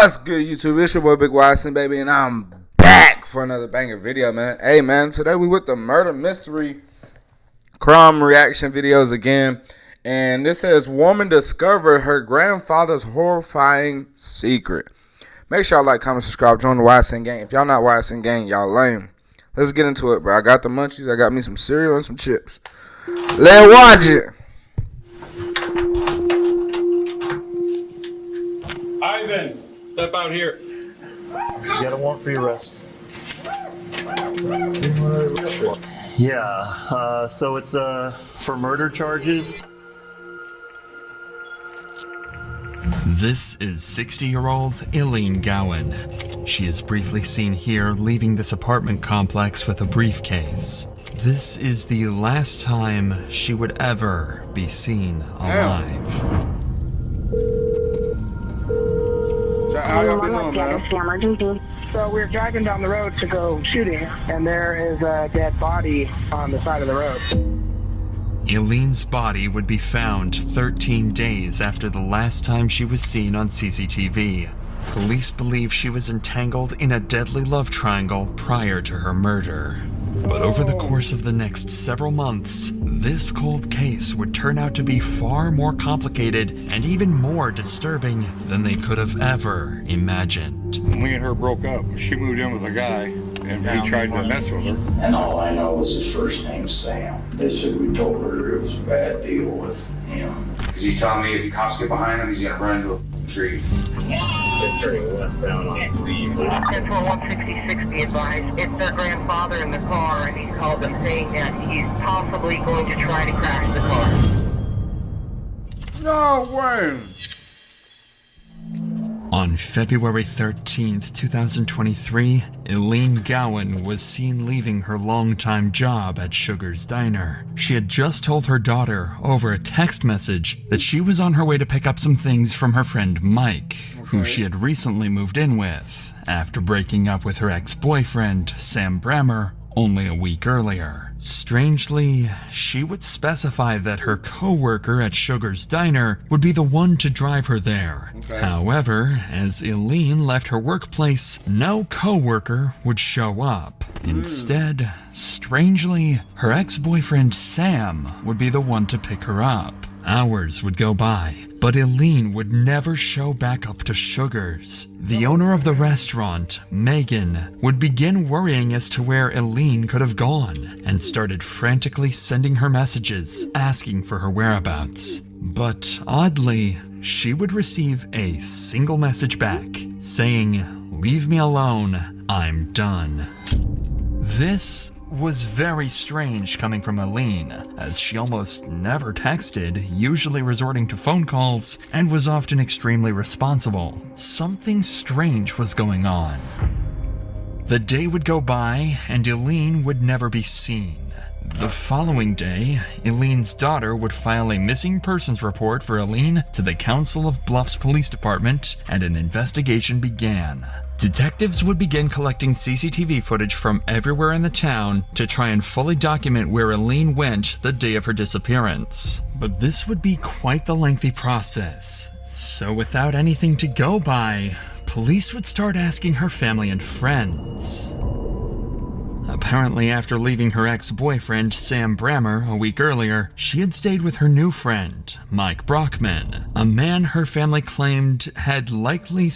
What's good, YouTube? It's your boy Big Watson, baby, and I'm back for another banger video, man. Hey, man, today we with the murder mystery crime reaction videos again, and this says woman discovered her grandfather's horrifying secret. Make sure y'all like, comment, subscribe, join the Watson gang. If y'all not Watson gang, y'all lame. Let's get into it, bro. I got the munchies. I got me some cereal and some chips. Let's watch it. Ivan, step out here. You got a warrant for your arrest. Yeah, so it's for murder charges. This is 60-year-old Eileen Gowan. She is briefly seen here leaving this apartment complex with a briefcase. This is the last time she would ever be seen alive. How y'all been doing, man? So we're driving down the road to go shooting, and there is a dead body on the side of the road. Eileen's body would be found 13 days after the last time she was seen on CCTV. Police believe she was entangled in a deadly love triangle prior to her murder. But over the course of the next several months, this cold case would turn out to be far more complicated and even more disturbing than they could have ever imagined. When me and her broke up, she moved in with a guy, and he tried to mess with her. And all I know is his first name's Sam. They said we told her it was a bad deal with him. Because he's telling me if the cops get behind him, he's going to run into a tree. Turning westbound on 10-4 166, be advised, it's their grandfather in the car, and he's called them saying that he's possibly going to try to crash the car. No way. On February 13th, 2023, Eileen Gowan was seen leaving her longtime job at Sugar's Diner. She had just told her daughter over a text message that she was on her way to pick up some things from her friend Mike, who she had recently moved in with, after breaking up with her ex-boyfriend, Sam Brammer, only a week earlier. Strangely, she would specify that her co-worker at Sugar's Diner would be the one to drive her there. However, as Eileen left her workplace, no co-worker would show up. Instead, strangely, her ex-boyfriend Sam would be the one to pick her up. Hours would go by, but Eileen would never show back up to Sugar's. The owner of the restaurant, Megan, would begin worrying as to where Eileen could have gone, and started frantically sending her messages asking for her whereabouts. But oddly, she would receive a single message back, saying, "Leave me alone, I'm done." This was very strange coming from Eileen, as she almost never texted, usually resorting to phone calls, and was often extremely responsible. Something strange was going on. The day would go by, and Eileen would never be seen. The following day, Eileen's daughter would file a missing persons report for Eileen to the Council of Bluffs Police Department, and an investigation began. Detectives would begin collecting CCTV footage from everywhere in the town to try and fully document where Eileen went the day of her disappearance. But this would be quite the lengthy process. So without anything to go by, police would start asking her family and friends. Apparently, after leaving her ex-boyfriend, Sam Brammer, a week earlier, she had stayed with her new friend, Mike Brockman, a man her family claimed had likely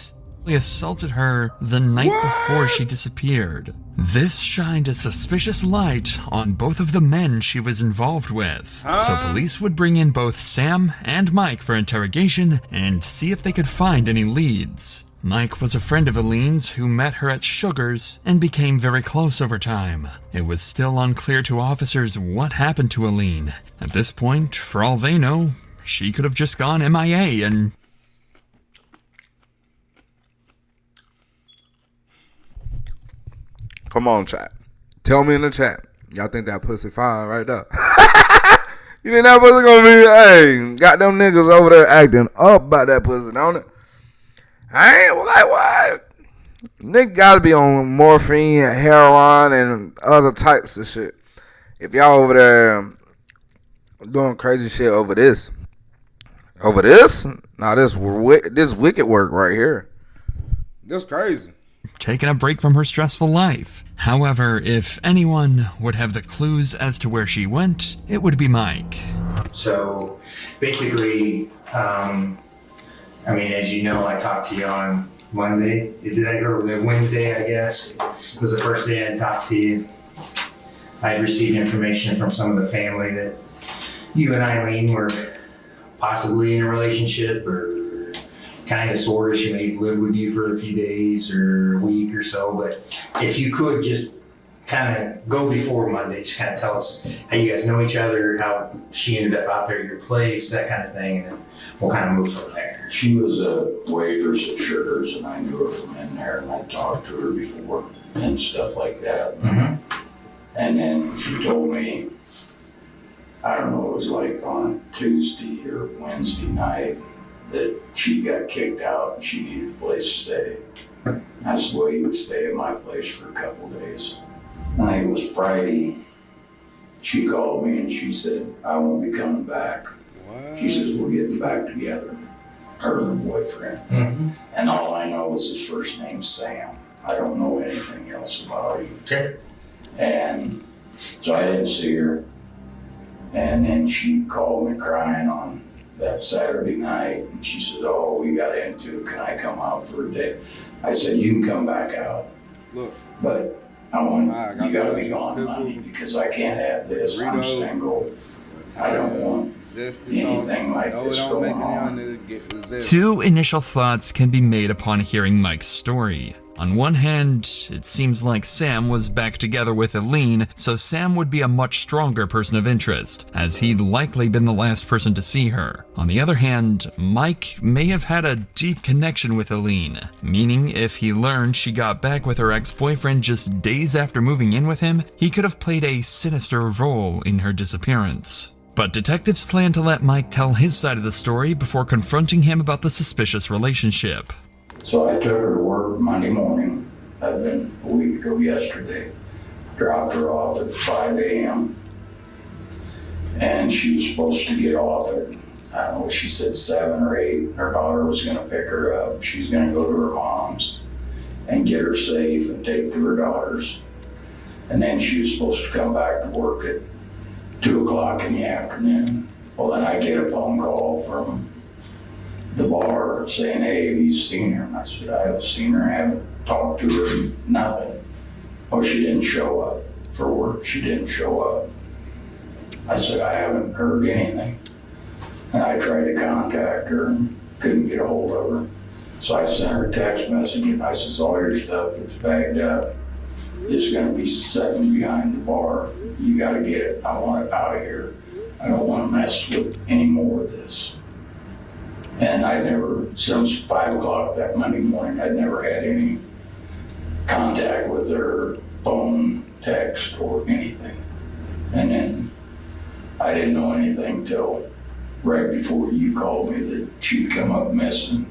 assaulted her the night before she disappeared. This shined a suspicious light on both of the men she was involved with, so police would bring in both Sam and Mike for interrogation and see if they could find any leads. Mike was a friend of Eileen's who met her at Sugar's and became very close over time. It was still unclear to officers what happened to Eileen. At this point, for all they know, she could have just gone MIA and... Come on, chat. Tell me in the chat. Y'all think that pussy fine right there? You think that pussy gonna be, hey, got them niggas over there acting up about that pussy, don't it? I ain't like, what? Nigga gotta be on morphine and heroin and other types of shit. If y'all over there doing crazy shit over this. Over this? Nah, this wicked work right here. That's crazy. Taking a break from her stressful life. However, if anyone would have the clues as to where she went, it would be Mike. So basically, as you know, I talked to you on Monday. Or Wednesday, I guess, was the first day I talked to you. I had received information from some of the family that you and Eileen were possibly in a relationship, or kind of sort of. She may have lived with you for a few days or a week or so. But if you could just kind of go before Monday, just kind of tell us how you guys know each other, how she ended up out there at your place, that kind of thing, and then we'll kind of move from there. She was a waitress at Sugars, and I knew her from in there, and I talked to her before and stuff like that. Mm-hmm. And then she told me, I don't know, it was like on Tuesday or Wednesday night, that she got kicked out and she needed a place to stay. I said, well, you can stay at my place for a couple of days. I think it was Friday. She called me and she said, I won't be coming back. What? She says, we're getting back together, her and her boyfriend. Mm-hmm. And all I know is his first name's Sam. I don't know anything else about him. Okay. And so I didn't see her. And then she called me crying on that Saturday night. And she said, oh, we got into it. Can I come out for a day? I said, you can come back out. Look. But you gotta be gone Monday because I can't have this. I'm single. I don't want anything like this going on. 2 initial thoughts can be made upon hearing Mike's story. On one hand, it seems like Sam was back together with Eileen, so Sam would be a much stronger person of interest, as he'd likely been the last person to see her. On the other hand, Mike may have had a deep connection with Eileen, meaning if he learned she got back with her ex-boyfriend just days after moving in with him, he could have played a sinister role in her disappearance. But detectives plan to let Mike tell his side of the story before confronting him about the suspicious relationship. So I took her to work Monday morning. That'd been a week ago yesterday. Dropped her off at 5 a.m. And she was supposed to get off at, I don't know, she said 7 or 8. Her daughter was gonna pick her up. She's gonna go to her mom's and get her safe and take to her daughter's. And then she was supposed to come back to work at 2 o'clock in the afternoon. Well, then I get a phone call from the bar saying, hey, have you seen her? And I said, I haven't seen her, I haven't talked to her, nothing. Oh, she didn't show up for work, she didn't show up. I said, I haven't heard anything. And I tried to contact her and couldn't get a hold of her. So I sent her a text message and I said, all your stuff that's bagged up is gonna be sitting behind the bar. You gotta get it, I want it out of here. I don't wanna mess with any more of this. And I never, since 5 o'clock that Monday morning, I'd never had any contact with her, phone, text, or anything. And then I didn't know anything till right before you called me that she'd come up missing.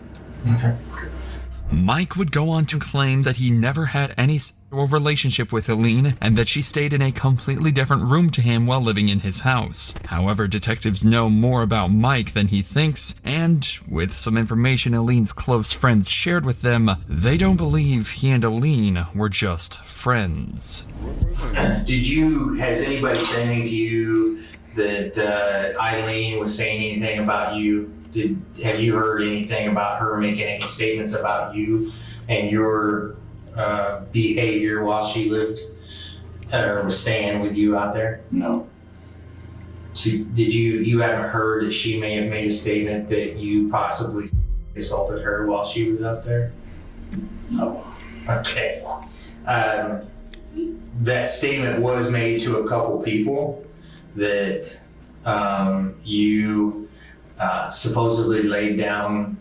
Mike would go on to claim that he never had any sexual relationship with Eileen and that she stayed in a completely different room to him while living in his house. However, detectives know more about Mike than he thinks, and with some information Eileen's close friends shared with them, they don't believe he and Eileen were just friends. Has anybody said anything to you that Eileen was saying anything about you? Have you heard anything about her making any statements about you and your behavior while she lived or was staying with you out there? No. So you haven't heard that she may have made a statement that you possibly assaulted her while she was up there? No. Okay. That statement was made to a couple people that you supposedly laid down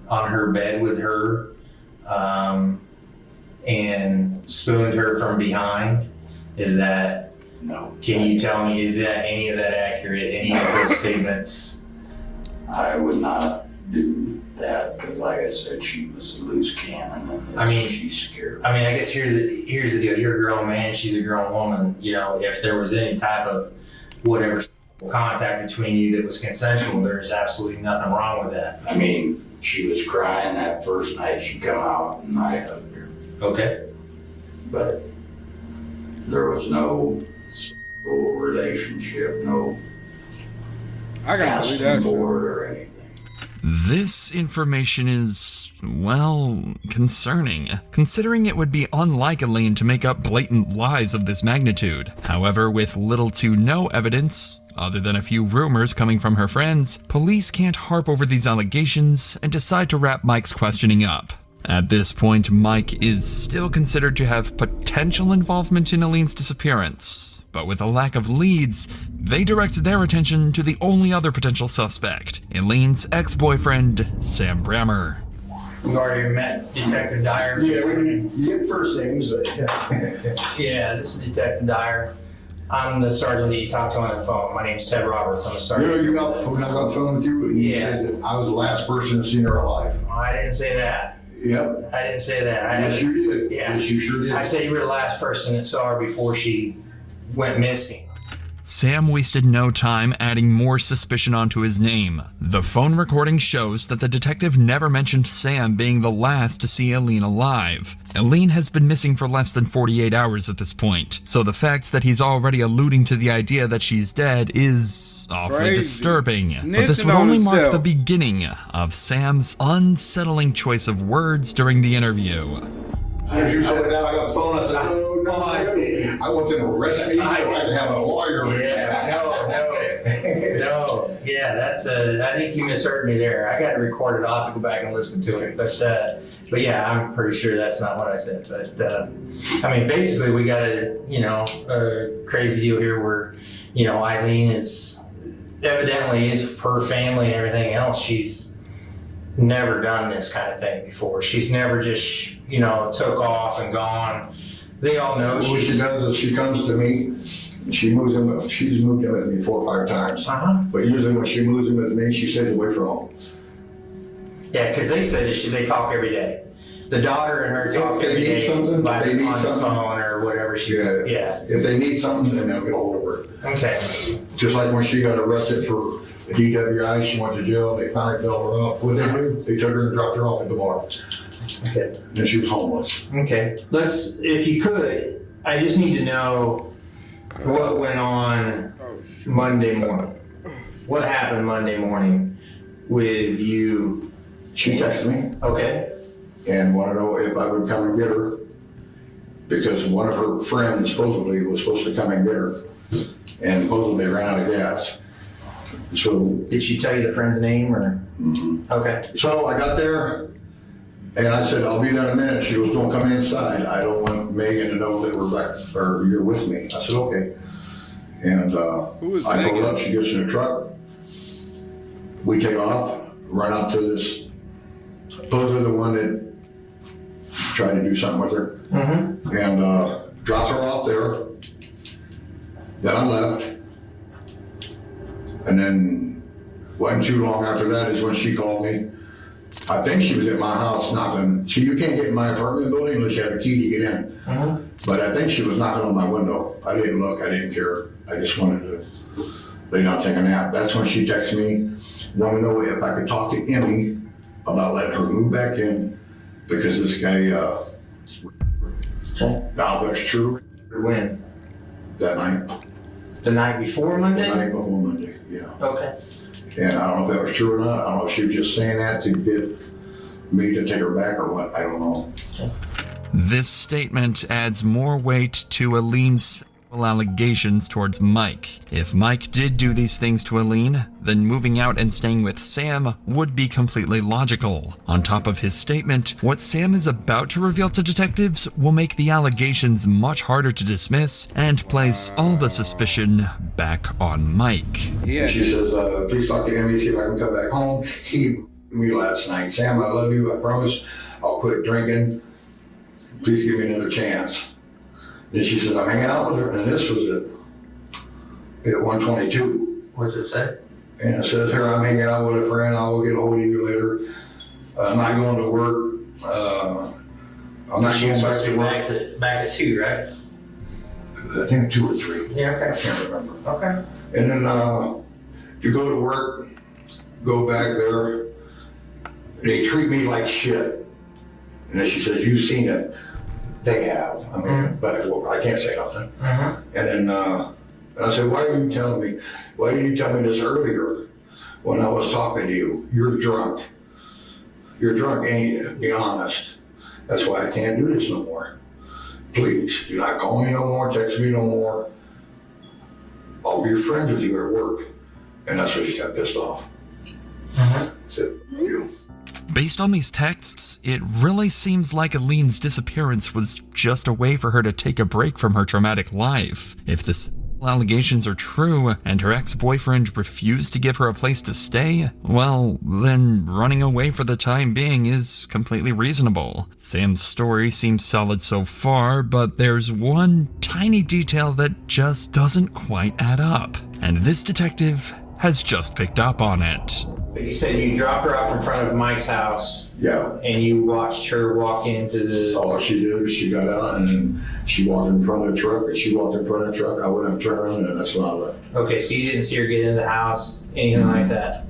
on her bed with her and spooned her from behind. Is that? No. Can you tell me, is that any of that accurate? Any of those statements? I would not do that because, like I said, she was a loose cannon. And she's scared. I mean, I guess here's the deal. You're a grown man. She's a grown woman. You know, if there was any type of whatever contact between you that was consensual, there's absolutely nothing wrong with that. I mean, she was crying that first night she come out and I hugged her. Okay. But there was no sexual relationship, no I gotta believe asking that shit. for it or anything. This information is, well, concerning, considering it would be unlike Elaine to make up blatant lies of this magnitude. However, with little to no evidence, other than a few rumors coming from her friends, police can't harp over these allegations and decide to wrap Mike's questioning up. At this point, Mike is still considered to have potential involvement in Elaine's disappearance, but with a lack of leads, they direct their attention to the only other potential suspect, Elaine's ex-boyfriend, Sam Brammer. We already met Detective Dyer. Yeah, we didn't get first names, but yeah. Yeah, this is Detective Dyer. I'm the sergeant that you talked to on the phone. My name's Ted Roberts. I'm a You sergeant. know, when I got on the phone with you, and you said that I was the last person to see her alive. I didn't say that. Yep. I didn't say that. Yes, you did. Yeah. Yes, you sure did. I said you were the last person that saw her before she went missing. Sam wasted no time adding more suspicion onto his name. The phone recording shows that the detective never mentioned Sam being the last to see Elaine alive. Elaine has been missing for less than 48 hours at this point, so the fact that he's already alluding to the idea that she's dead is awfully Crazy. disturbing. But Snitching this would on only mark himself. the beginning of Sam's unsettling choice of words during the interview. As you said that, I got the phone, I said, no, I want them to arrest me, so I can have a lawyer. No. Yeah, that's I think you misheard me there. I got it recorded. I'll have to go back and listen to it. But yeah, I'm pretty sure that's not what I said. But I mean, basically, we got a crazy deal here where Eileen is evidently her family and everything else. She's never done this kind of thing before. She's never just took off and gone. They all know What she does is she comes to me, and she's moved in with me 4 or 5 times. But usually when she moves in with me, she stays away from home. Yeah, because they said they talk every day. The daughter and her talk If they every need day something, by they need on the something. phone or whatever she says. Yeah. If they need something, then they'll get hold of her. Okay. Just like when she got arrested for a DWI, she went to jail, they finally filled her up. What did they do? They took her and dropped her off at the bar. Okay. And she was homeless. Okay. If you could, I just need to know what went on Monday morning. What happened Monday morning with you? She texted me Okay. and wanted to know if I would come and get her, because one of her friends supposedly was supposed to come and get her, and supposedly ran out of gas. So, Did she tell you the friend's name or? Okay. so I got there and I said, I'll be there in a minute. She goes, don't come inside. I don't want Megan to know that we're back, or you're with me. I said, okay. And Who is I Megan? pulled up, she gets in the truck. We take off, run out to this, supposedly the one that tried to do something with her, and dropped her off there. Then I left. And then wasn't too long after that is when she called me. I think she was at my house knocking. You can't get in my apartment building unless you have a key to get in. But I think she was knocking on my window. I didn't look, I didn't care. I just wanted to lay down and take a nap. That's when she texted me, wanted to know if I could talk to Emmy about letting her move back in, because this guy, now that's true, When? that night. The night before Monday? The night before Monday, yeah. Okay. And I don't know if that was true or not. I don't know if she was just saying that to get me to take her back or what. I don't know. This statement adds more weight to Eileen's allegations towards Mike. If Mike did do these things to Eileen, then moving out and staying with Sam would be completely logical. On top of his statement, what Sam is about to reveal to detectives will make the allegations much harder to dismiss and place all the suspicion back on Mike. Yeah. She says, please talk to Emmy, see if I can come back home. He me last night. Sam, I love you. I promise I'll quit drinking. Please give me another chance. Then she says, I'm hanging out with her, and this was at 122. What's it say? And it says here, I'm hanging out with a friend. I will get a hold of you later. I'm not going to work. I'm not She going was back supposed to to be work. back at 2, right? I think 2 or 3. Yeah, I okay. can't remember. Okay. And then to go to work, go back there, They treat me like shit. And then she says, you've seen it. They have. I mean, but I can't say nothing. And then I said, why are you telling me? Why didn't you tell me this earlier when I was talking to you? You're drunk. You're drunk, ain't you? Be honest. That's why I can't do this no more. Please, do not call me no more, text me no more. I'll be friends with you at work. And that's where she got pissed off. Said, you. Based on these texts, it really seems like Eileen's disappearance was just a way for her to take a break from her traumatic life. If the allegations are true and her ex-boyfriend refused to give her a place to stay, well, then running away for the time being is completely reasonable. Sam's story seems solid so far, but there's one tiny detail that just doesn't quite add up, and this detective has just picked up on it. But you said you dropped her off in front of Mike's house. Yeah. And you watched her walk into the... All she did was she got out and then she walked in front of the truck. And she walked in front of the truck. I went up, turned around, and that's when I left. Okay, so you didn't see her get into the house, anything like that?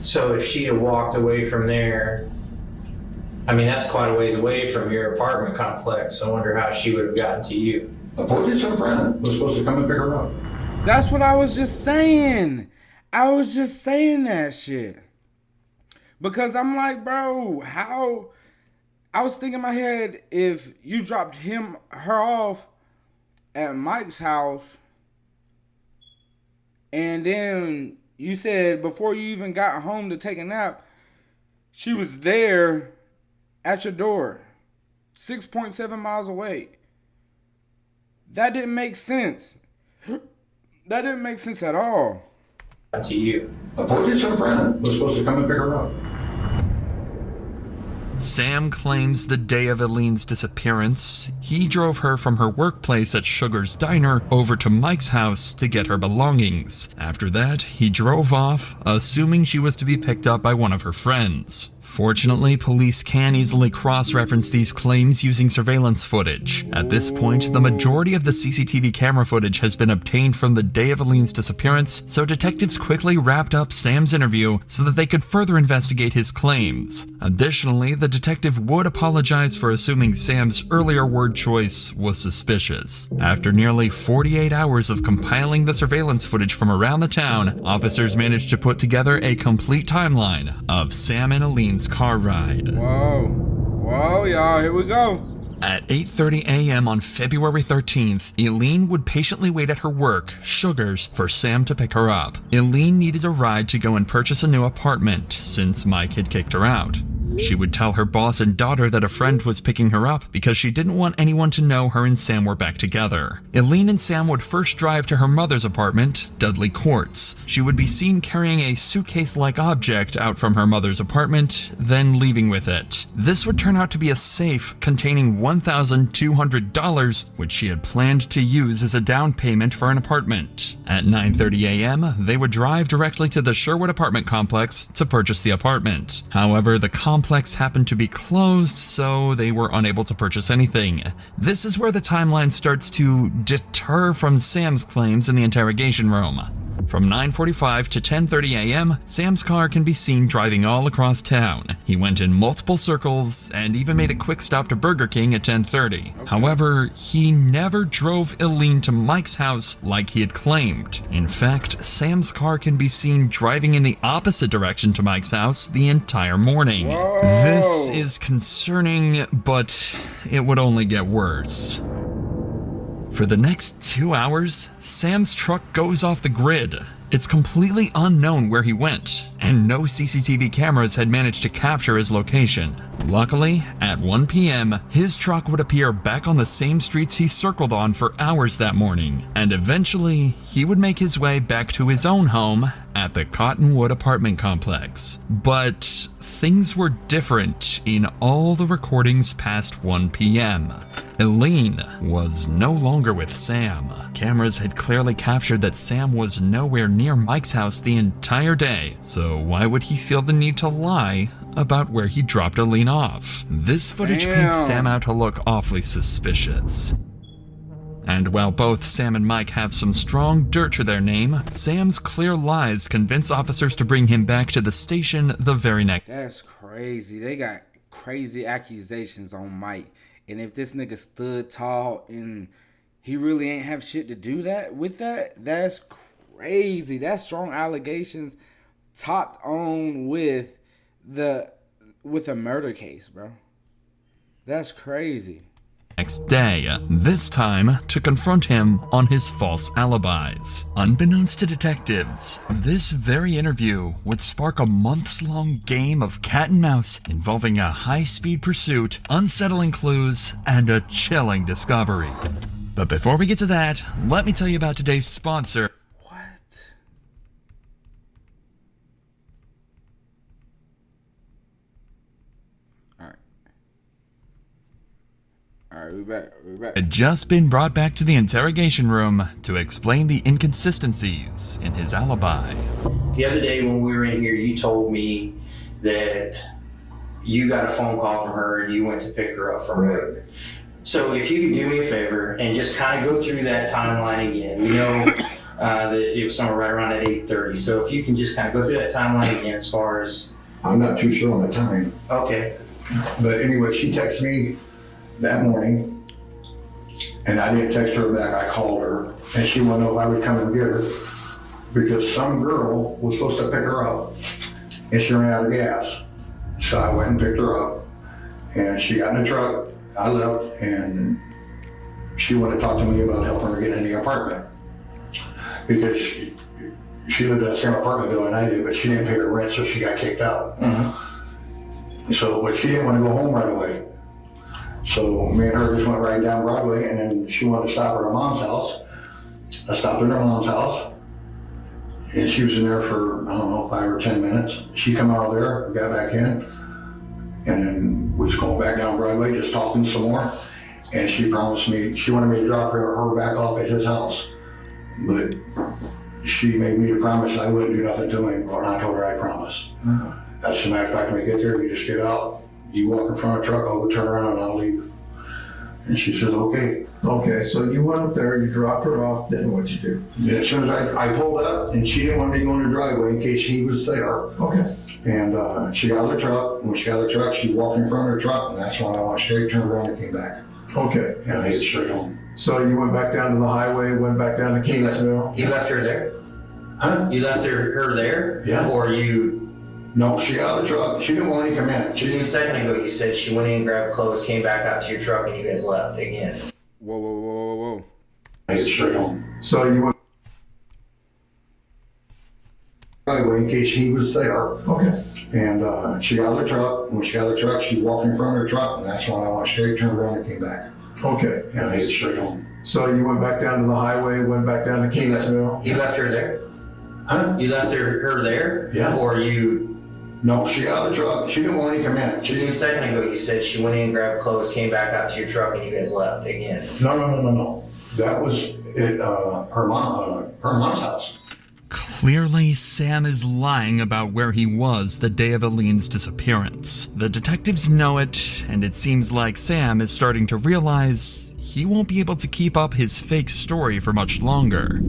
So if she had walked away from there, I mean, that's quite a ways away from your apartment complex. I wonder how she would have gotten to you. I told you some friend was supposed to come and pick her up. That's what I was just saying. I was just saying that shit. Because I'm like, bro, how... I was thinking in my head, if you dropped her off at Mike's house, and then you said before you even got home to take a nap, she was there at your door, 6.7 miles away. That didn't make sense. That didn't make sense at all. To you. I told you some friend was supposed to come and pick her up. Sam claims the day of Eileen's disappearance, he drove her from her workplace at Sugar's Diner over to Mike's house to get her belongings. After that, he drove off, assuming she was to be picked up by one of her friends. Fortunately, police can easily cross-reference these claims using surveillance footage. At this point, the majority of the CCTV camera footage has been obtained from the day of Eileen's disappearance, so detectives quickly wrapped up Sam's interview so that they could further investigate his claims. Additionally, the detective would apologize for assuming Sam's earlier word choice was suspicious. After nearly 48 hours of compiling the surveillance footage from around the town, officers managed to put together a complete timeline of Sam and Eileen's car ride. Whoa, y'all, here we go. At 8:30 a.m. on February 13th, Eileen would patiently wait at her work, Sugar's, for Sam to pick her up. Eileen needed a ride to go and purchase a new apartment, since Mike had kicked her out. She would tell her boss and daughter that a friend was picking her up because she didn't want anyone to know her and Sam were back together. Eileen and Sam would first drive to her mother's apartment, Dudley Courts. She would be seen carrying a suitcase-like object out from her mother's apartment, then leaving with it. This would turn out to be a safe containing $1,200, which she had planned to use as a down payment for an apartment. At 9:30 a.m., they would drive directly to the Sherwood apartment complex to purchase the apartment. However, the complex happened to be closed, so they were unable to purchase anything. This is where the timeline starts to deter from Sam's claims in the interrogation room. From 9:45 to 10:30 a.m., Sam's car can be seen driving all across town. He went in multiple circles and even made a quick stop to Burger King at 10:30. However, he never drove Eileen to Mike's house like he had claimed. In fact, Sam's car can be seen driving in the opposite direction to Mike's house the entire morning. Whoa. This is concerning, but it would only get worse. For the next 2 hours, Sam's truck goes off the grid. It's completely unknown where he went, and no CCTV cameras had managed to capture his location. Luckily, at 1 p.m., his truck would appear back on the same streets he circled on for hours that morning, and eventually, he would make his way back to his own home at the Cottonwood apartment complex. But things were different in all the recordings past 1 p.m. Eileen was no longer with Sam. Cameras had clearly captured that Sam was nowhere near Mike's house the entire day, so why would he feel the need to lie about where he dropped Eileen off? This footage paints Sam out to look awfully suspicious. And while both Sam and Mike have some strong dirt to their name, Sam's clear lies convince officers to bring him back to the station the very next. That's crazy. They got crazy accusations on Mike. And if this nigga stood tall and he really ain't have shit to do that with that, that's crazy. That's strong allegations topped on with a murder case, bro. That's crazy. Next day, this time to confront him on his false alibis. Unbeknownst to detectives, this very interview would spark a months-long game of cat and mouse involving a high-speed pursuit, unsettling clues, and a chilling discovery. But before we get to that, let me tell you about today's sponsor. Alright, we back. Had just been brought back to the interrogation room to explain the inconsistencies in his alibi. The other day when we were in here, you told me that you got a phone call from her and you went to pick her up from work. So if you could do me a favor and just kind of go through that timeline again. We know that it was somewhere right around at 8:30. So if you can just kind of go through that timeline again as far as... I'm not too sure on the time. Okay. But anyway, she texted me that morning, and I didn't text her back. I called her, and she wanted to know if I would come and get her because some girl was supposed to pick her up, and she ran out of gas. So I went and picked her up, and she got in the truck. I left, and she wanted to talk to me about helping her get in the apartment because she lived in the same apartment building I did, but she didn't pay her rent, so she got kicked out. So, but she didn't want to go home right away. So me and her just went right down Broadway, and then she wanted to stop at her mom's house. I stopped at her mom's house, and she was in there for, I don't know, 5 or 10 minutes. She come out of there, got back in, and then we was going back down Broadway, just talking some more. And she promised me, she wanted me to drop her back off at his house. But she made me to promise I wouldn't do nothing to him, and I told her I promised. As a matter of fact, when we get there, you just get out. You walk in front of the truck, I'll go turn around and I'll leave. And she said, okay. Okay, so you went up there, you dropped her off, then what'd you do? And as soon as I pulled up, and she didn't want me to go in the driveway in case he was there. Okay. And she got out of the truck. When she got out of the truck, she walked in front of the truck, and that's when I went straight, turned around, and came back. Okay. And I hit straight home. So you went back down to the highway, went back down to Kingsville? You left her there? Huh? You left her there? Yeah. Or you... No, she got out of the truck. She didn't want me to come in. Just a second ago, you said she went in, grabbed clothes, came back out to your truck, and you guys left again. Whoa. I hit straight home. So you went... Driveway in case he was there. Okay. And she got out of the truck. When she got out of the truck, she walked in front of the truck, and that's when I went straight, turned around, and came back. Okay. And I hit straight home. So you went back down to the highway, went back down to Kingsville? You left her there? Huh? You left her there? Yeah. Or you... No, she got out of the truck. She didn't want me to come in. Just a second ago, you said she went in, grabbed clothes, came back out to your truck, and you guys left again. No. That was at her mom's house. Clearly, Sam is lying about where he was the day of Eileen's disappearance. The detectives know it, and it seems like Sam is starting to realize he won't be able to keep up his fake story for much longer.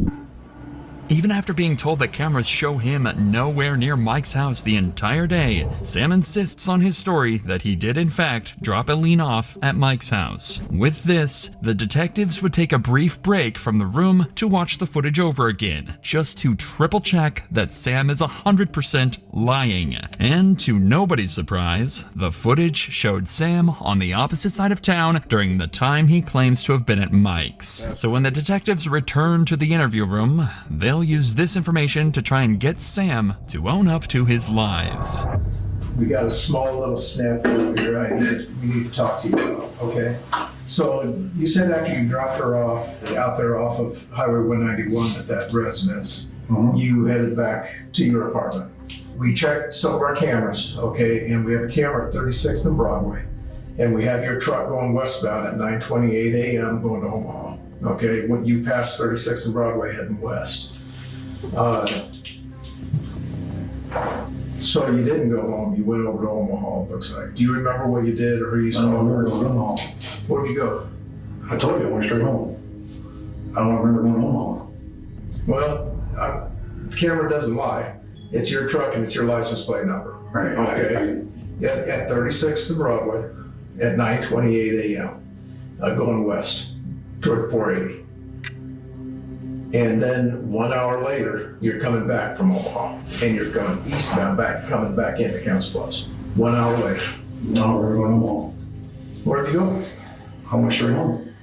Even after being told that cameras show him nowhere near Mike's house the entire day, Sam insists on his story that he did in fact drop Eileen off at Mike's house. With this, the detectives would take a brief break from the room to watch the footage over again, just to triple check that Sam is 100% lying. And to nobody's surprise, the footage showed Sam on the opposite side of town during the time he claims to have been at Mike's. So when the detectives return to the interview room, they'll use this information to try and get Sam to own up to his lies. We got a small little snap here we need to talk to you about, okay? So you said after you dropped her off, out there off of Highway 191 at that residence, you headed back to your apartment. We checked some of our cameras, okay, and we have a camera at 36th and Broadway, and we have your truck going westbound at 9:28 a.m. going to Omaha, okay, when you pass 36th and Broadway heading west. So you didn't go home, you went over to Omaha, it looks like. Do you remember what you did or who you saw? I don't remember going home. Where'd you go? I told you I went straight home. I don't remember going home, Mama. Well, the camera doesn't lie. It's your truck and it's your license plate number. Right. Okay. At 36th and Broadway at 9:28 a.m. Going west toward 480. And then 1 hour later, you're coming back from Omaha and you're coming eastbound coming back into Council Bluffs. 1 hour later. No, we're going home. Where'd you go? I went straight home.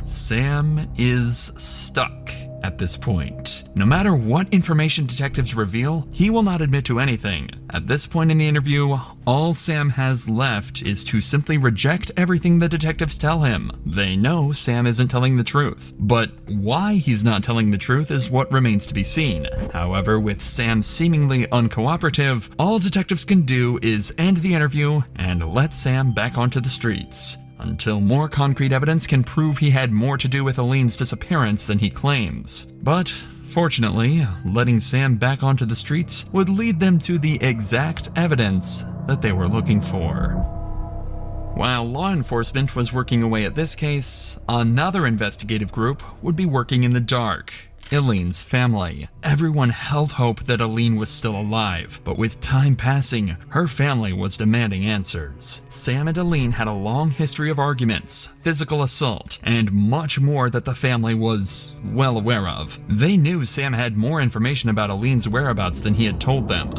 Sam is stuck at this point. No matter what information detectives reveal, he will not admit to anything. At this point in the interview, all Sam has left is to simply reject everything the detectives tell him. They know Sam isn't telling the truth, but why he's not telling the truth is what remains to be seen. However, with Sam seemingly uncooperative, all detectives can do is end the interview and let Sam back onto the streets, until more concrete evidence can prove he had more to do with Eileen's disappearance than he claims. But fortunately, letting Sam back onto the streets would lead them to the exact evidence that they were looking for. While law enforcement was working away at this case, another investigative group would be working in the dark. Eileen's family. Everyone held hope that Eileen was still alive, but with time passing, her family was demanding answers. Sam and Eileen had a long history of arguments, physical assault, and much more that the family was well aware of. They knew Sam had more information about Eileen's whereabouts than he had told them.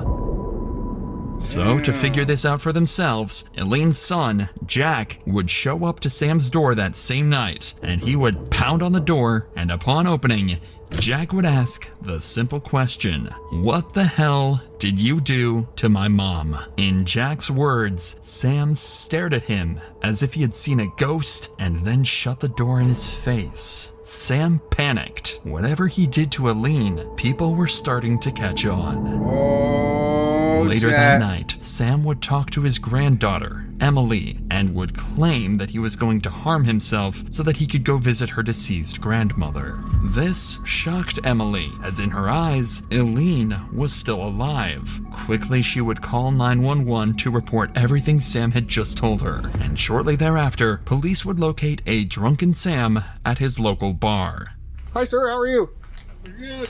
So, to figure this out for themselves, Eileen's son, Jack, would show up to Sam's door that same night, and he would pound on the door, and upon opening, Jack would ask the simple question, "What the hell did you do to my mom?" In Jack's words, Sam stared at him as if he had seen a ghost and then shut the door in his face. Sam panicked. Whatever he did to Eileen, people were starting to catch on. Later that night, Sam would talk to his granddaughter, Emily, and would claim that he was going to harm himself so that he could go visit her deceased grandmother. This shocked Emily, as in her eyes, Eileen was still alive. Quickly, she would call 911 to report everything Sam had just told her, and shortly thereafter, police would locate a drunken Sam at his local bar. Hi, sir. How are you? Good.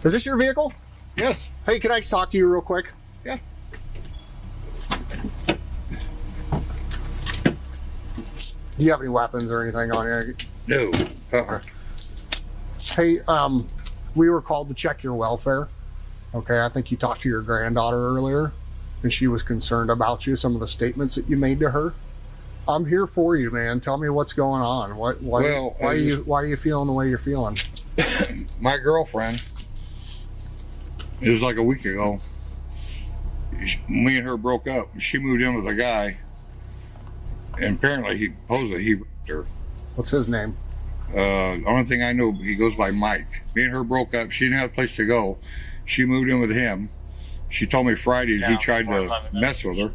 Is this your vehicle? Yes. Hey, can I talk to you real quick? Yeah. Do you have any weapons or anything on you? No. Hey, we were called to check your welfare. Okay, I think you talked to your granddaughter earlier, and she was concerned about you, some of the statements that you made to her. I'm here for you, man. Tell me what's going on. Why are you feeling the way you're feeling? My girlfriend, it was like a week ago, me and her broke up. She moved in with a guy, and apparently he raped her. What's his name? The only thing I know, he goes by Mike. Me and her broke up. She didn't have a place to go. She moved in with him. She told me Friday he tried to mess with her.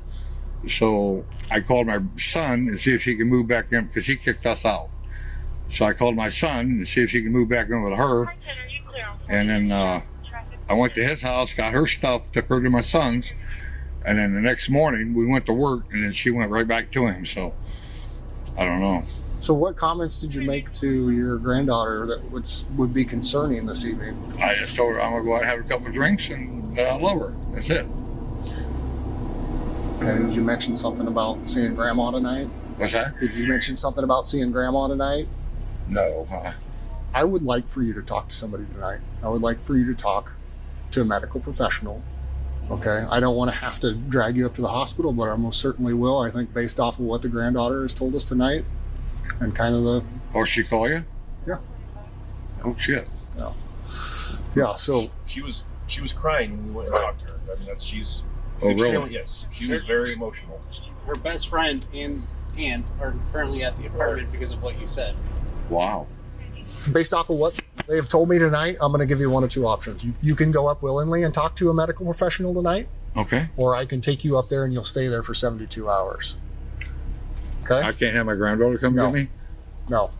So I called my son and see if she can move back in, because he kicked us out. So I called my son and see if she can move back in with her. And then I went to his house, got her stuff, took her to my son's. And then the next morning we went to work, and then she went right back to him. So I don't know. So what comments did you make to your granddaughter that would be concerning this evening? I just told her I'm gonna go out and have a couple of drinks and I love her. That's it. Okay, did you mention something about seeing Grandma tonight? What's that? Did you mention something about seeing Grandma tonight? No. I would like for you to talk to somebody tonight. I would like for you to talk to a medical professional. Okay, I don't want to have to drag you up to the hospital, but I most certainly will. I think based off of what the granddaughter has told us tonight, and kind of the. Oh, she call you? Yeah. Oh shit. Yeah. Yeah. So she was crying when we went and talked to her. I mean, she's. Oh really? Yes. She was very emotional. Her best friend and aunt are currently at the apartment because of what you said. Wow. Based off of what they have told me tonight, I'm going to give you one of two options. You can go up willingly and talk to a medical professional tonight. Okay. Or I can take you up there and you'll stay there for 72 hours. Okay? I can't have my granddaughter come get me? No.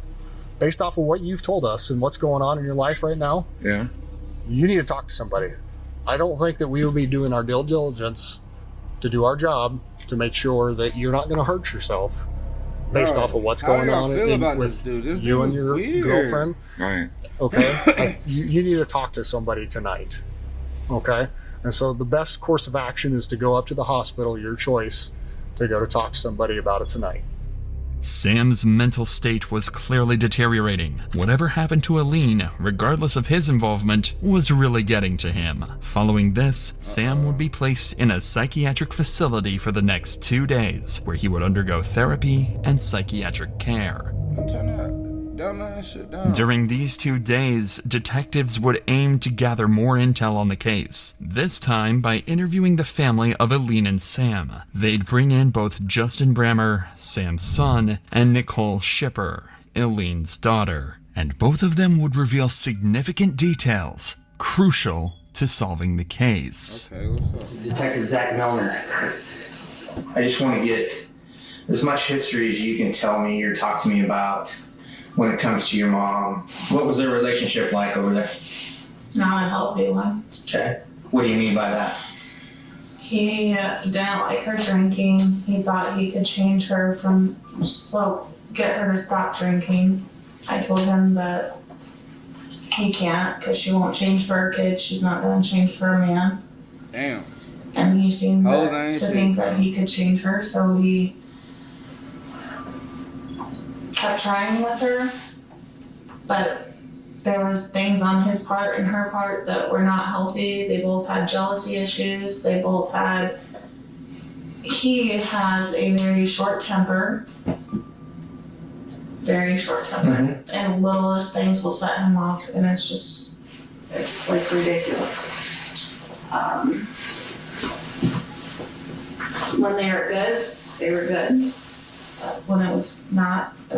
Based off of what you've told us and what's going on in your life right now, yeah, you need to talk to somebody. I don't think that we will be doing our due diligence to do our job to make sure that you're not going to hurt yourself based Bro, off of what's how going do y'all on feel about with this dude? This you dude and is your weird. girlfriend. Right. Okay, you need to talk to somebody tonight. Okay, and so the best course of action is to go up to the hospital, your choice, to go to talk to somebody about it tonight. Sam's mental state was clearly deteriorating. Whatever happened to Aline, regardless of his involvement, was really getting to him. Following this, Sam would be placed in a psychiatric facility for the next 2 days, where he would undergo therapy and psychiatric care. Dumb ass shit down. During these 2 days, detectives would aim to gather more intel on the case, this time by interviewing the family of Aline and Sam. They'd bring in both Justin Brammer, Sam's son, and Nicole Shipper, Aline's daughter, and both of them would reveal significant details crucial to solving the case. Okay, what's up? Detective Zach Milner. I just want to get as much history as you can tell me or talk to me about when it comes to your mom. What was their relationship like over there? Not a healthy one. Okay. What do you mean by that? He didn't like her drinking. He thought he could change her get her to stop drinking. I told him that he can't because she won't change for her kids. She's not going to change for a man. Damn. And he seemed Oh, to think that he could change her, so he kept trying with her, but there was things on his part and her part that were not healthy. They both had jealousy issues. He has a very short temper, and littlest things will set him off, and it's like ridiculous. When they were good, they were good. When it was not, I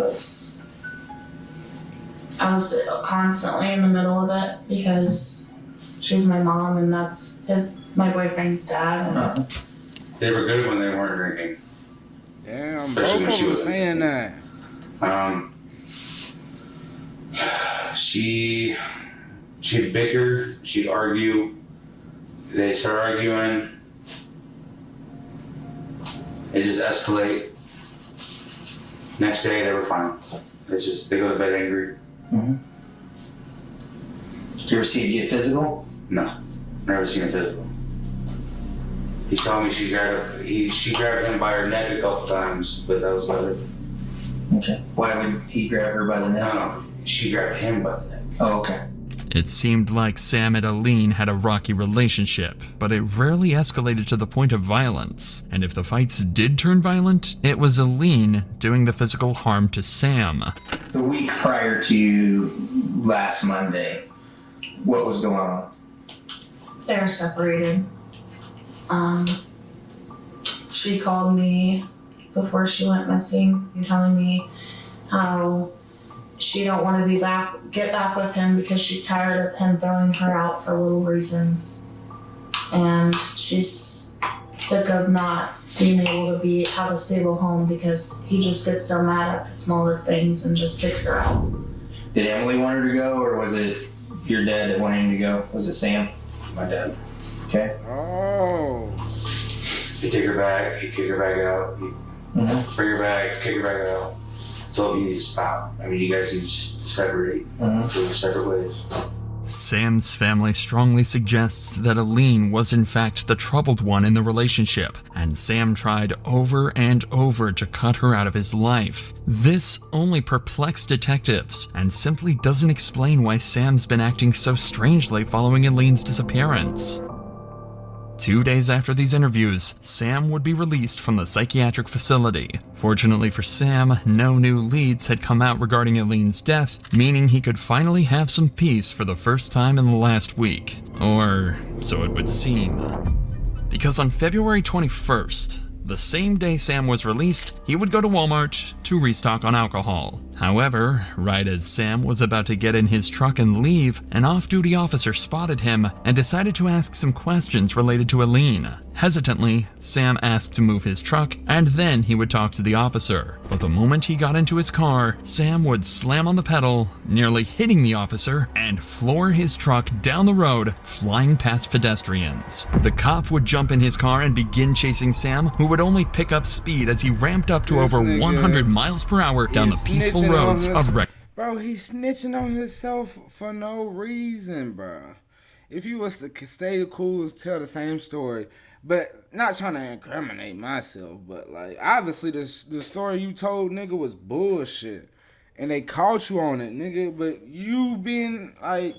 was constantly in the middle of it because she's my mom and that's my boyfriend's dad. And They were good when they weren't drinking. Damn, both of them saying that. She'd bicker, she'd argue, they'd start arguing, it just escalate. Next day they were fine. They go to bed angry. Mm-hmm. Did you ever see it get physical? No, never seen it physical. He told me she grabbed him by her neck a couple times, but that was about it. Okay. Why would he grab her by the neck? No, she grabbed him by the neck. Oh, okay. It seemed like Sam and Aline had a rocky relationship, but it rarely escalated to the point of violence. And if the fights did turn violent, it was Aline doing the physical harm to Sam. The week prior to last Monday, what was going on? they were separated. She called me before she went missing, telling me how she don't want to get back with him because she's tired of him throwing her out for little reasons, and she's sick of not being able to have a stable home because he just gets so mad at the smallest things and just kicks her out. Did Emily want her to go, or was it your dad that wanted him to go? Was it Sam? My dad. Okay. Oh. He'd take her back, he'd kick her back out, he'd bring her back, kick her back out. Told me you need to stop. I mean, you guys need to just separate. Go separate ways. Sam's family strongly suggests that Aline was in fact the troubled one in the relationship, and Sam tried over and over to cut her out of his life. This only perplexed detectives, and simply doesn't explain why Sam's been acting so strangely following Aline's disappearance. 2 days after these interviews, Sam would be released from the psychiatric facility. Fortunately for Sam, no new leads had come out regarding Aline's death, meaning he could finally have some peace for the first time in the last week. Or so it would seem. Because on February 21st, the same day Sam was released, he would go to Walmart to restock on alcohol. However, right as Sam was about to get in his truck and leave, an off-duty officer spotted him and decided to ask some questions related to Aline. Hesitantly, Sam asked to move his truck, and then he would talk to the officer. But the moment he got into his car, Sam would slam on the pedal, nearly hitting the officer, and floor his truck down the road, flying past pedestrians. The cop would jump in his car and begin chasing Sam, who would would only pick up speed as he ramped up to over 100 miles per hour down the peaceful roads of Bro, he's snitching on himself for no reason, bro. If you was to stay cool, tell the same story, but not trying to incriminate myself, but like obviously the story you told, nigga, was bullshit, and they caught you on it, nigga. But you being like,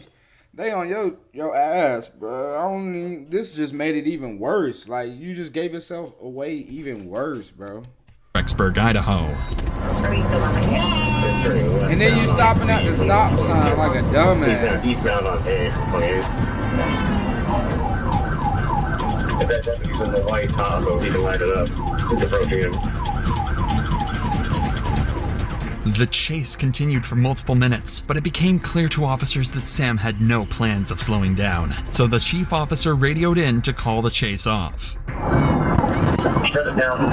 they on your ass, bro. This just made it even worse. Like you just gave yourself away even worse, bro. Rexburg, Idaho. And then you stopping at the stop sign like a dumbass. Eastbound on A, 28. If that deputy's in the white Tahoe, he can light it up. He's approaching him. The chase continued for multiple minutes, but it became clear to officers that Sam had no plans of slowing down. So the chief officer radioed in to call the chase off. Shut it down.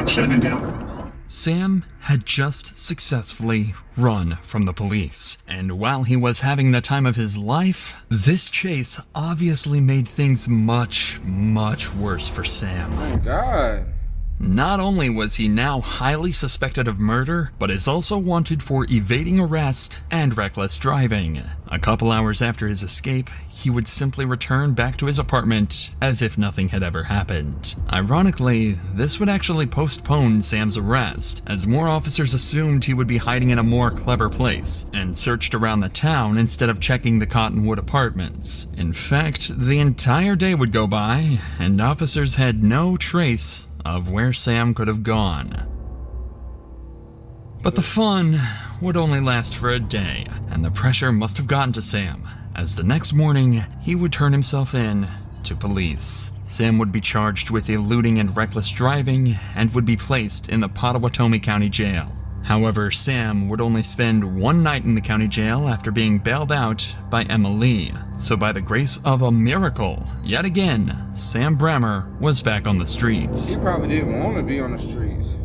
Shut it down. Sam had just successfully run from the police, and while he was having the time of his life, this chase obviously made things much, much worse for Sam. Oh my God. Not only was he now highly suspected of murder, but is also wanted for evading arrest and reckless driving. A couple hours after his escape, he would simply return back to his apartment as if nothing had ever happened. Ironically, this would actually postpone Sam's arrest, as more officers assumed he would be hiding in a more clever place and searched around the town instead of checking the Cottonwood apartments. In fact, the entire day would go by, and officers had no trace of where Sam could have gone. But the fun would only last for a day, and the pressure must have gotten to Sam, as the next morning he would turn himself in to police. Sam would be charged with eluding and reckless driving and would be placed in the Pottawatomie County Jail. However, Sam would only spend one night in the county jail after being bailed out by Emma Lee. So by the grace of a miracle, yet again, Sam Brammer was back on the streets. He probably didn't want to be on the streets.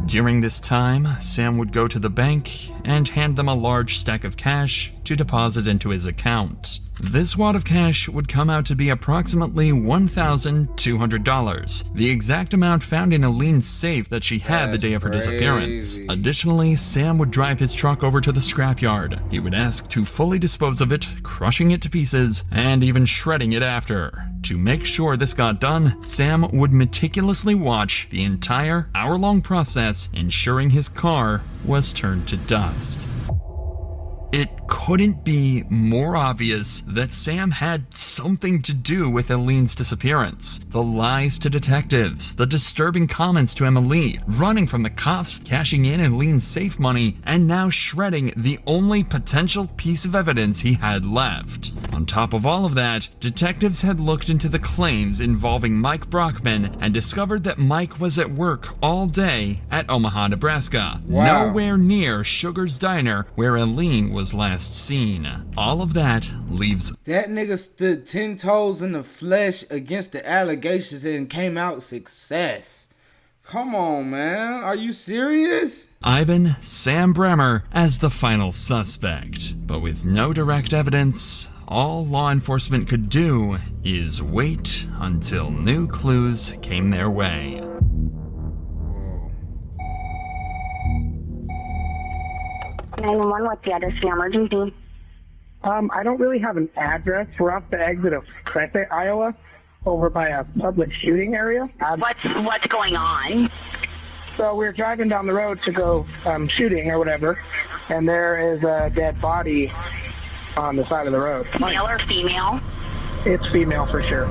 During this time, Sam would go to the bank and hand them a large stack of cash to deposit into his account. This wad of cash would come out to be approximately $1,200, the exact amount found in Eileen's safe that she had the day of her disappearance. Additionally, Sam would drive his truck over to the scrapyard. He would ask to fully dispose of it, crushing it to pieces, and even shredding it after. To make sure this got done, Sam would meticulously watch the entire hour-long process, ensuring his car was turned to dust. It couldn't be more obvious that Sam had something to do with Eileen's disappearance. The lies to detectives, the disturbing comments to Emma Lee, running from the cops, cashing in Eileen's safe money, and now shredding the only potential piece of evidence he had left. On top of all of that, detectives had looked into the claims involving Mike Brockman and discovered that Mike was at work all day at Omaha, Nebraska. Wow. Nowhere near Sugar's Diner, where Eileen was last seen. All of that leaves that nigga stood 10 toes in the flesh against the allegations and came out success. Come on, man. Are you serious? Ivan Sam Brammer as the final suspect. But with no direct evidence, all law enforcement could do is wait until new clues came their way. 911, what's the address for your emergency? I don't really have an address. We're off the exit of Crescent, Iowa, over by a public shooting area. What's going on? So we're driving down the road to go shooting or whatever, and there is a dead body on the side of the road. Male or female? It's female for sure.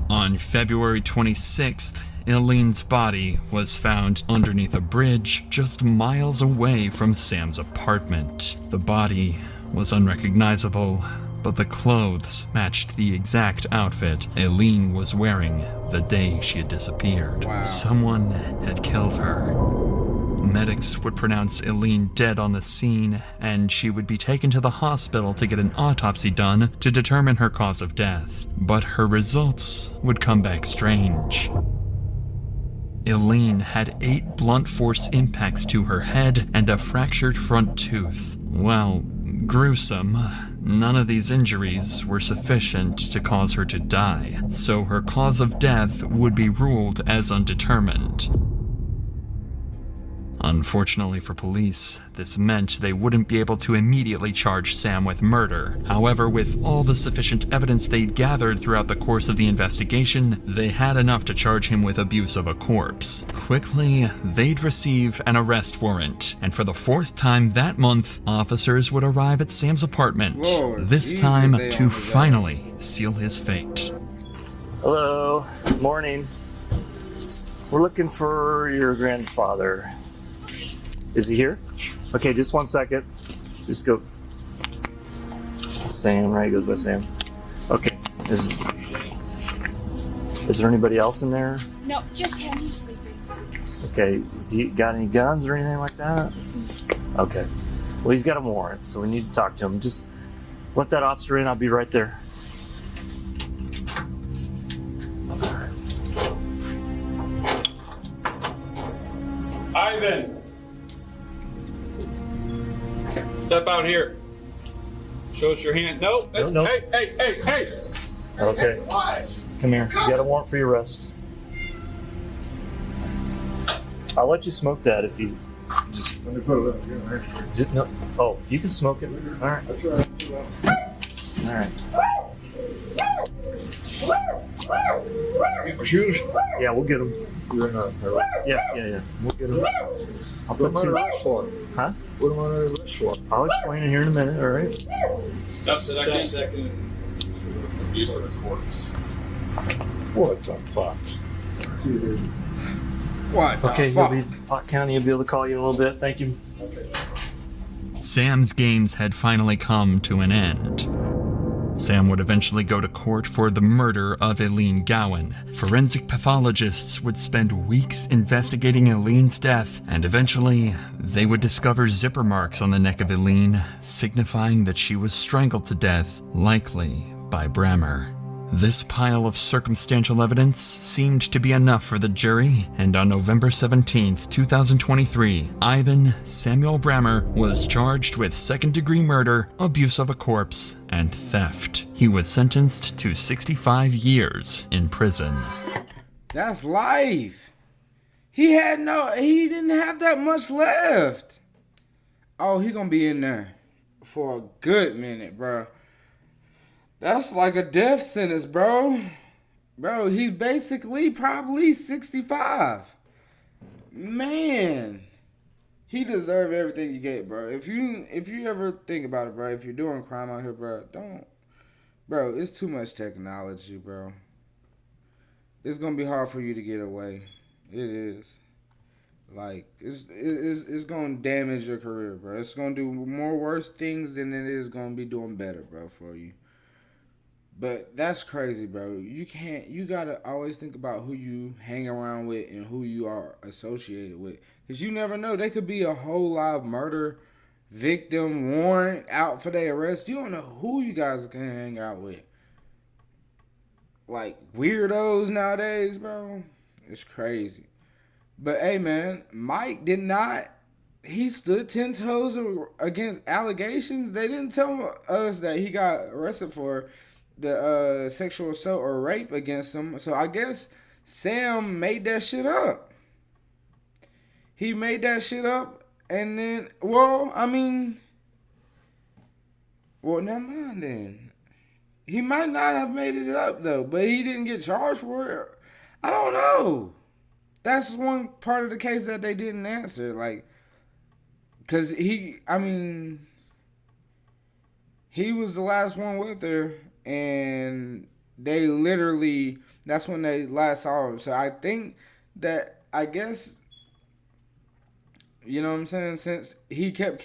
On February 26th, Eileen's body was found underneath a bridge just miles away from Sam's apartment. The body was unrecognizable, but the clothes matched the exact outfit Eileen was wearing the day she had disappeared. Wow. Someone had killed her. Medics would pronounce Eileen dead on the scene, and she would be taken to the hospital to get an autopsy done to determine her cause of death. But her results would come back strange. Eileen had 8 blunt force impacts to her head and a fractured front tooth. Well, gruesome, none of these injuries were sufficient to cause her to die, so her cause of death would be ruled as undetermined. Unfortunately for police, this meant they wouldn't be able to immediately charge Sam with murder. However, with all the sufficient evidence they'd gathered throughout the course of the investigation, they had enough to charge him with abuse of a corpse. Quickly, they'd receive an arrest warrant, and for the 4th time that month, officers would arrive at Sam's apartment, this time to finally seal his fate. Hello, morning. We're looking for your grandfather. Is he here? Okay, just 1 second. Just go. Sam, right? He goes by Sam. Okay. Is there anybody else in there? No, just him. He's sleeping. Okay. Has he got any guns or anything like that? Okay. Well, he's got a warrant, so we need to talk to him. Just let that officer in. I'll be right there. Ivan! Step out here. Show us your hand. No. No. Hey. Okay. Come here. You got a warrant for your arrest. I'll let you smoke that if you just. Let me put it up here. Just, no. Oh, you can smoke it. All right. All right. Get my shoes? Yeah, we'll get them. You're not. Yeah. We'll get them. I'll Put put them on two. the wrist for. Huh? Put them on the wrist for. I'll explain it here in a minute. All right. Step second. Use of a corpse. What the fuck? What the Okay, fuck? Pot County will be able to call you in a little bit. Thank you. Sam's games had finally come to an end. Sam would eventually go to court for the murder of Eileen Gowan. Forensic pathologists would spend weeks investigating Eileen's death, and eventually, they would discover zipper marks on the neck of Eileen, signifying that she was strangled to death, likely by Brammer. This pile of circumstantial evidence seemed to be enough for the jury, and on November 17th, 2023, Ivan Samuel Brammer was charged with second-degree murder, abuse of a corpse, and theft. He was sentenced to 65 years in prison. That's life. He didn't have that much left. Oh, he gonna be in there for a good minute, bro. That's like a death sentence, bro. Bro, he basically probably 65. Man, he deserved everything you get, bro. If you ever think about it, bro, if you're doing crime out here, bro, bro, it's too much technology, bro. It's gonna be hard for you to get away. It is. Like, it's gonna damage your career, bro. It's gonna do more worse things than it is gonna be doing better, bro, for you. But that's crazy, bro. You gotta always think about who you hang around with and who you are associated with. Because you never know. They could be a whole live murder victim warrant out for their arrest. You don't know who you guys can hang out with. Like, weirdos nowadays, bro. It's crazy. But, hey, man, Mike did not. He stood 10 toes against allegations. They didn't tell us that he got arrested for the sexual assault or rape against him. So I guess Sam made that shit up. He made that shit up, and then, never mind then. He might not have made it up though, but he didn't get charged for it. I don't know. That's one part of the case that they didn't answer, like, cause he was the last one with her. And they literally, that's when they last saw him. So I think that, I guess, you know what I'm saying? Since he kept